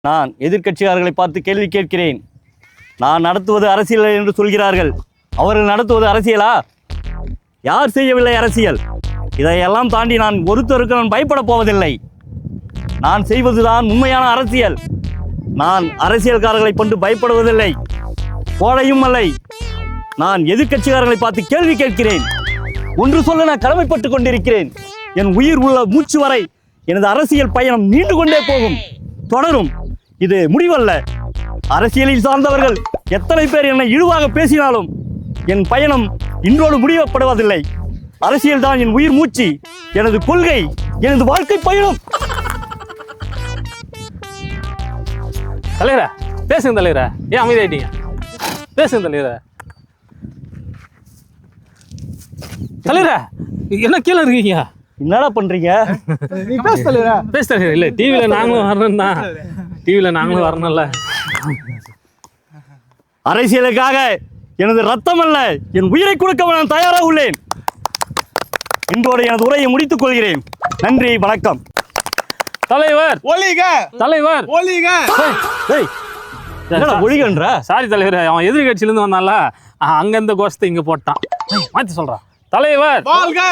நான் எதிர்க்கட்சியாளர்களை பார்த்து கேள்வி கேட்கிறேன். நான் நடத்துவது அரசியல் என்று சொல்கிறார்கள். அவர்கள் நடத்துவது அரசியலா? யார் செய்யவில்லை அரசியல்? இதையெல்லாம் தாண்டி நான் ஒருத்தருக்கு நான் பயப்பட போவதில்லை. நான் செய்வதுதான் உண்மையான அரசியல். நான் அரசியல்காரர்களை கொண்டு பயப்படுவதில்லை, கோழையும் அல்ல. நான் எதிர்க்கட்சியாளர்களை பார்த்து கேள்வி கேட்கிறேன். ஒன்று சொல்ல நான் கடமைப்பட்டுக் கொண்டிருக்கிறேன். என் உயிர் உள்ள மூச்சு வரை எனது அரசியல் பயணம் நீண்டு கொண்டே போகும், தொடரும். இது முடிவல்ல. அரசியலில் சார்ந்தவர்கள் எத்தனை பேர் என்னை இழிவாக பேசினாலும் என் பயணம் இன்றோடு முடிவப்படுவதில்லை. அரசியல் தான் என் உயிர் மூச்சு, எனது கொள்கை, எனது வாழ்க்கை பயணம். தலைவரா பேசுங்க தலைவரா, ஏன் அமைதியாயிட்டீங்க? பேசுங்க தலைவரா. தலைவரா என்ன கீழே இருக்கீங்க? என்னடா பண்றீங்க? பேச தலைவரா. இல்ல டிவியில நாங்களும் வரணும் தான், டிவியில நாங்களும் வரணும்ல. அரசியலுக்காக எனது ரத்தம் அல்ல, என் உயிரை கொடுக்க நான் தயாராக உள்ளேன். இன்றோடு எனது உரையை முடித்துக் கொள்கிறேன். நன்றி, வணக்கம். தலைவர் ஒலிக, தலைவர் ஒலிக. ஒழிகன்ற சாரி தலைவர், அவன் எதிர்கட்சியில இருந்து வந்தான்ல, அங்க இந்த கோஷத்தை இங்க போட்டான். மாத்தி சொல்றான். தலைவர் வாழ்க.